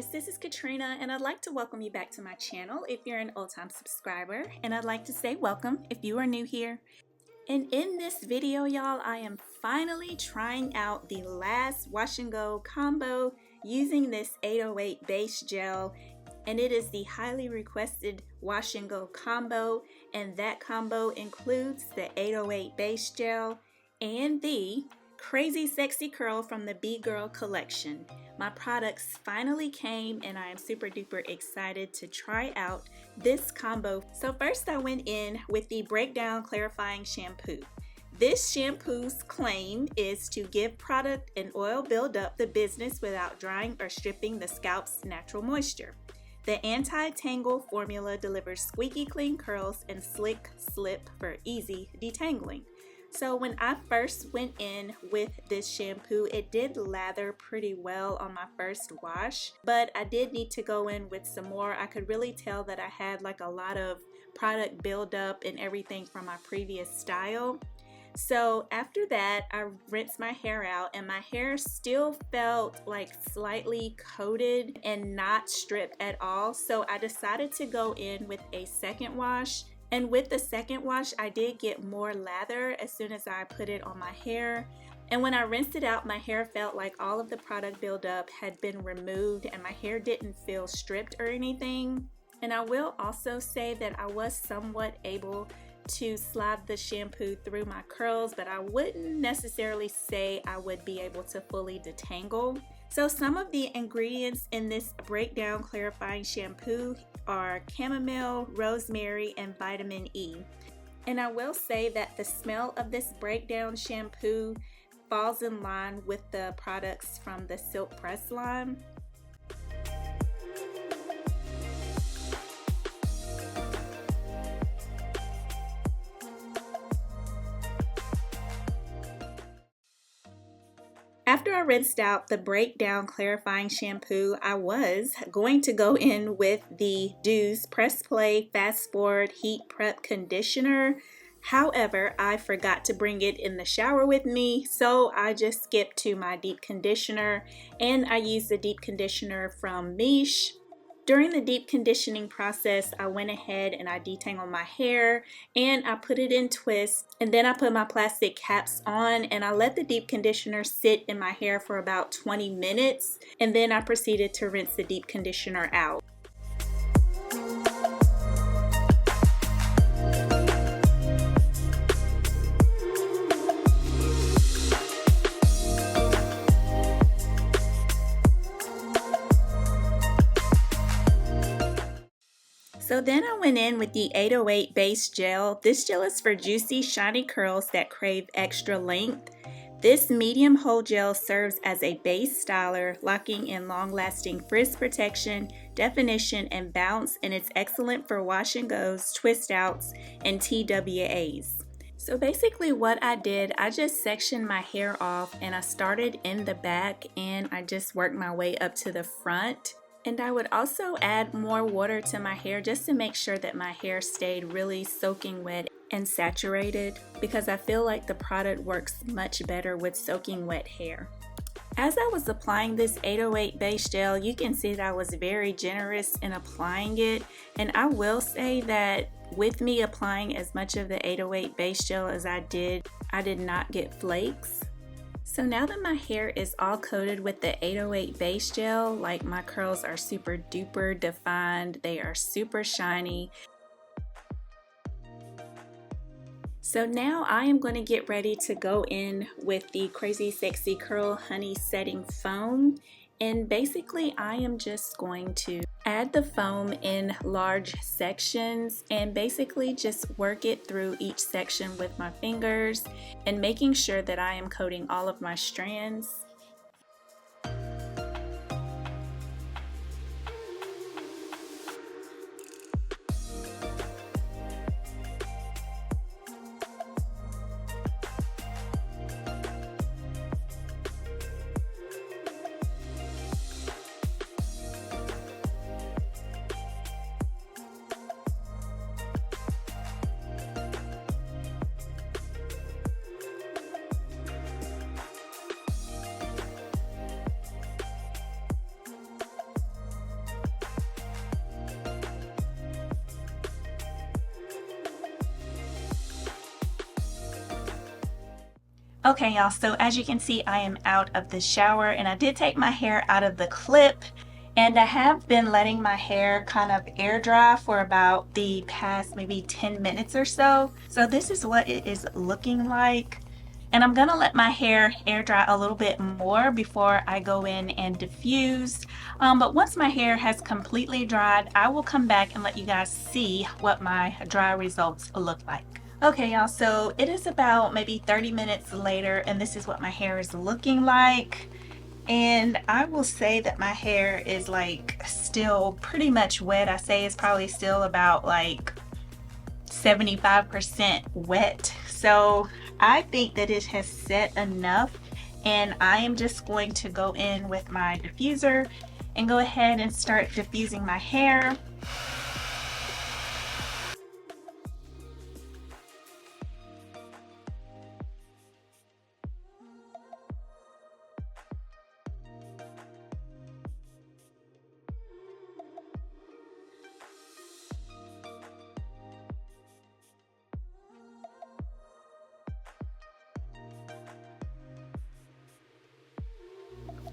guys, this is Katrina and I'd like to welcome you back to my channel if you're an old-time subscriber, and I'd like to say welcome if you are new here. And in this video, y'all, I am finally trying out the last wash and go combo using this 808 base gel, and it is the highly requested wash and go combo, and that combo includes the 808 base gel and the Crazy Sexy Curl from the B-Girl collection. My products finally came and I am super duper excited to try out this combo. So first I went in with the Breakdown Clarifying Shampoo. This shampoo's claim is to give product and oil buildup the business without drying or stripping the scalp's natural moisture. The anti-tangle formula delivers squeaky clean curls and slick slip for easy detangling. So when I first went in with this shampoo, it did lather pretty well on my first wash, but I did need to go in with some more. I could really tell that I had like a lot of product buildup and everything from my previous style. So after that, I rinsed my hair out and my hair still felt like slightly coated and not stripped at all. So I decided to go in with a second wash. And with the second wash, I did get more lather as soon as I put it on my hair. And when I rinsed it out, my hair felt like all of the product buildup had been removed and my hair didn't feel stripped or anything. And I will also say that I was somewhat able to slide the shampoo through my curls, but I wouldn't necessarily say I would be able to fully detangle. So some of the ingredients in this Breakdown Clarifying Shampoo are chamomile, rosemary, and vitamin E. And I will say that the smell of this Breakdown shampoo falls in line with the products from the Silk Press line. After I rinsed out the Breakdown Clarifying Shampoo, I was going to go in with the DOUX Press Play Fast Forward Heat Prep Conditioner. However, I forgot to bring it in the shower with me, so I just skipped to my deep conditioner, and I used the deep conditioner from Miche. During the deep conditioning process, I went ahead and I detangled my hair and I put it in twists, and then I put my plastic caps on and I let the deep conditioner sit in my hair for about 20 minutes, and then I proceeded to rinse the deep conditioner out. So then I went in with the 808 base gel. This gel is for juicy, shiny curls that crave extra length. This medium hold gel serves as a base styler, locking in long-lasting frizz protection, definition, and bounce, and it's excellent for wash and goes, twist outs, and TWAs. So basically what I did, I just sectioned my hair off and I started in the back and I just worked my way up to the front. And I would also add more water to my hair just to make sure that my hair stayed really soaking wet and saturated, because I feel like the product works much better with soaking wet hair. As I was applying this 808 base gel, you can see that I was very generous in applying it, and I will say that with me applying as much of the 808 base gel as I did not get flakes. So now that my hair is all coated with the 808 base gel, like my curls are super duper defined, they are super shiny. So now I am going to get ready to go in with the Crazy Sexy Curl Honey Setting Foam. And basically I am just going to add the foam in large sections and basically just work it through each section with my fingers and making sure that I am coating all of my strands. Okay, y'all, so as you can see, I am out of the shower and I did take my hair out of the clip, and I have been letting my hair kind of air dry for about the past maybe 10 minutes or so. So this is what it is looking like. And I'm gonna let my hair air dry a little bit more before I go in and diffuse. But once my hair has completely dried, I will come back and let you guys see what my dry results look like. Okay, y'all, so it is about maybe 30 minutes later, and this is what my hair is looking like. And I will say that my hair is like still pretty much wet. I say it's probably still about like 75% wet. So I think that it has set enough, and I am just going to go in with my diffuser and go ahead and start diffusing my hair.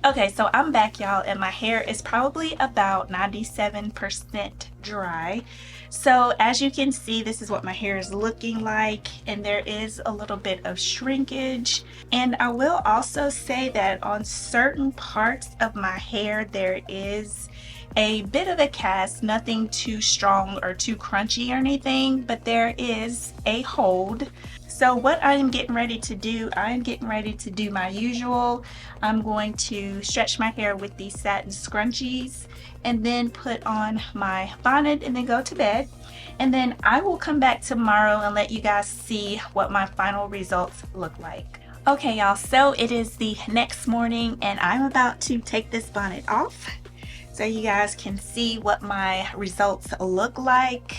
Okay, so I'm back, y'all, and my hair is probably about 97% dry. So as you can see, this is what my hair is looking like, and there is a little bit of shrinkage. And I will also say that on certain parts of my hair, there is a bit of a cast, nothing too strong or too crunchy or anything, but there is a hold. So what I am getting ready to do, I'm getting ready to do my usual. I'm going to stretch my hair with these satin scrunchies and then put on my bonnet and then go to bed. And then I will come back tomorrow and let you guys see what my final results look like. Okay, y'all, so it is the next morning and I'm about to take this bonnet off so you guys can see what my results look like.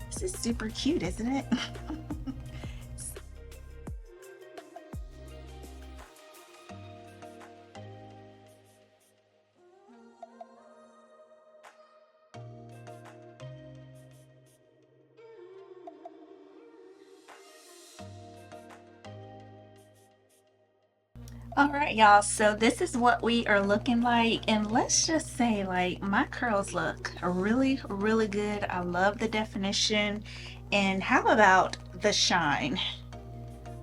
This is super cute, isn't it? All right, y'all, so this is what we are looking like, and let's just say, like, my curls look really, really good. I love the definition. And how about the shine?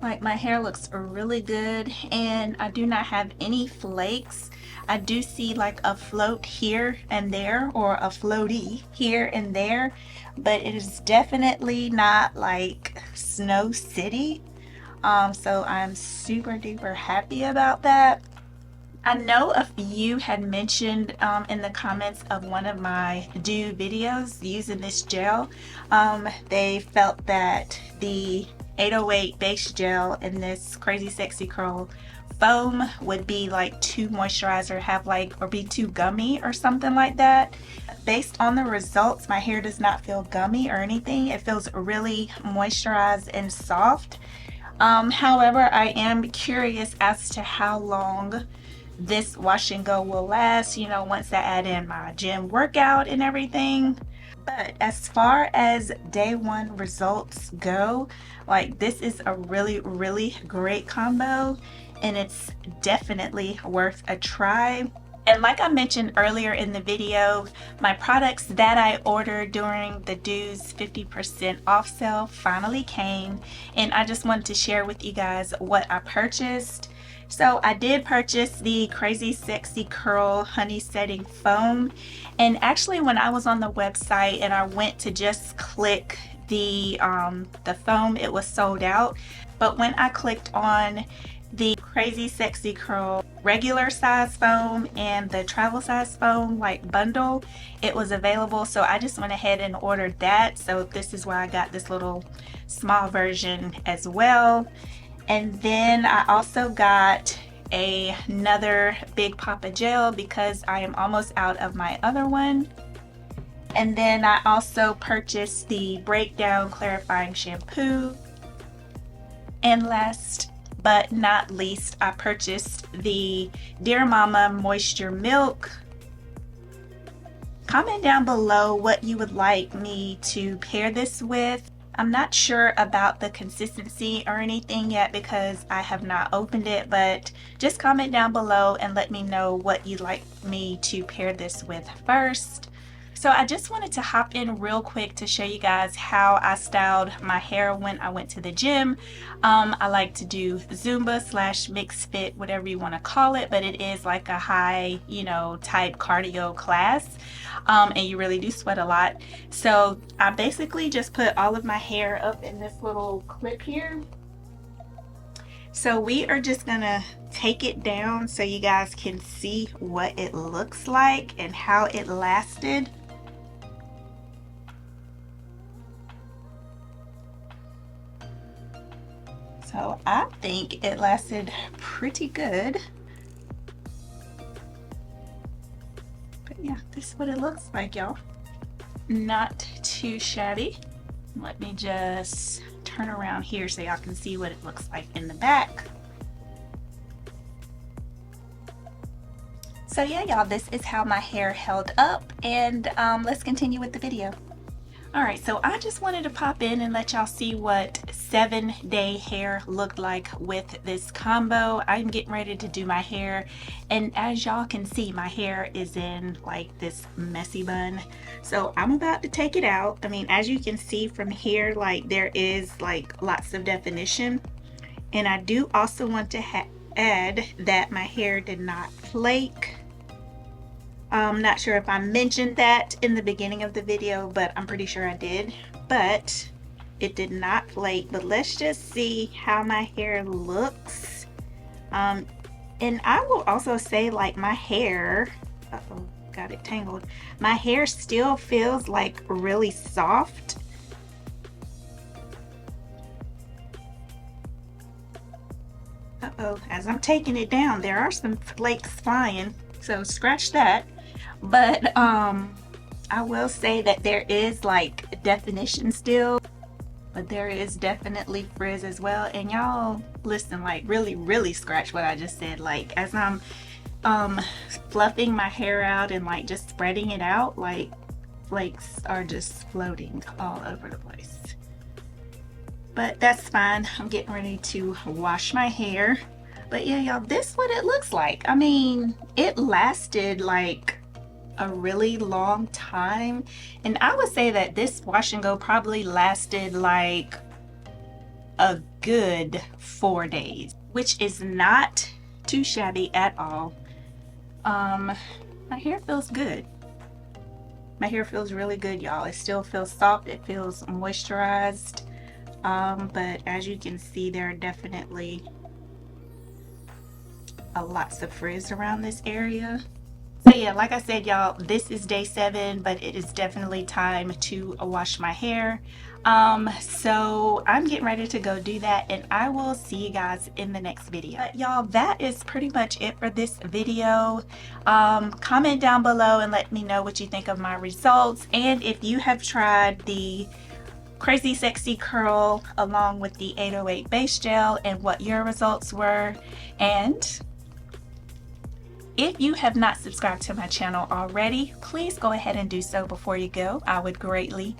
Like, my hair looks really good, and I do not have any flakes. I do see like a float here and there, or a floaty here and there, but it is definitely not like Snow City. So I'm super duper happy about that. I know a few had mentioned in the comments of one of my DOUX videos using this gel. They felt that the 808 base gel in this Crazy Sexy Curl foam would be like too moisturized, or have like, or be too gummy or something like that. Based on the results, my hair does not feel gummy or anything. It feels really moisturized and soft. However, I am curious as to how long this wash and go will last, you know, once I add in my gym workout and everything. But as far as day one results go, like, this is a really, really great combo, and it's definitely worth a try. And like I mentioned earlier in the video, my products that I ordered during the DOUX 50% off sale finally came, and I just wanted to share with you guys what I purchased. So I did purchase the Crazy Sexy Curl Honey Setting Foam, and actually when I was on the website and I went to just click the foam, it was sold out. But when I clicked on the Crazy Sexy Curl regular size foam and the travel size foam like bundle, it was available, so I just went ahead and ordered that. So this is why I got this little small version as well. And then I also got another big pop of gel because I am almost out of my other one. And then I also purchased the Breakdown Clarifying Shampoo. And last but not least, I purchased the Dear Mama Moisture Milk. Comment down below what you would like me to pair this with. I'm not sure about the consistency or anything yet because I have not opened it, but just comment down below and let me know what you'd like me to pair this with first. So I just wanted to hop in real quick to show you guys how I styled my hair when I went to the gym. I like to do Zumba / mixed fit, whatever you want to call it, but it is like a high, type cardio class. And you really do sweat a lot. So I basically just put all of my hair up in this little clip here. So we are just gonna take it down so you guys can see what it looks like and how it lasted. So I think it lasted pretty good. But yeah, this is what it looks like, y'all. Not too shabby. Let me just turn around here so y'all can see what it looks like in the back. So yeah, y'all, this is how my hair held up, and let's continue with the video. Alright, so I just wanted to pop in and let y'all see what 7-day hair looked like with this combo. I'm getting ready to do my hair, and as y'all can see, my hair is in like this messy bun. So I'm about to take it out. I mean, as you can see from here, like there is like lots of definition. And I do also want to add that my hair did not flake. I'm not sure if I mentioned that in the beginning of the video, but I'm pretty sure I did. But it did not flake. But let's just see how my hair looks. And I will also say, like, my hair, uh-oh, got it tangled. My hair still feels like really soft. Uh-oh, as I'm taking it down, there are some flakes flying, so scratch that. But I will say that there is like definition still, but there is definitely frizz as well. And y'all listen, like really scratch what I just said. Like as I'm fluffing my hair out and like just spreading it out, like flakes are just floating all over the place. But that's fine. I'm getting ready to wash my hair. But yeah, y'all, this is what it looks like. I mean, it lasted like a really long time, and I would say that this wash and go probably lasted like a good 4 days, which is not too shabby at all. My hair feels good. My hair feels really good, y'all. It still feels soft, it feels moisturized, but as you can see, there are definitely lots of frizz around this area. So yeah, like I said, y'all, this is day 7, but it is definitely time to wash my hair. So I'm getting ready to go do that, and I will see you guys in the next video. But y'all, that is pretty much it for this video. Comment down below and let me know what you think of my results, and if you have tried the Crazy Sexy Curl along with the 808 base gel and what your results were. And if you have not subscribed to my channel already, please go ahead and do so before you go. I would greatly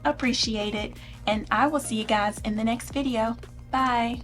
appreciate it. And I will see you guys in the next video. Bye.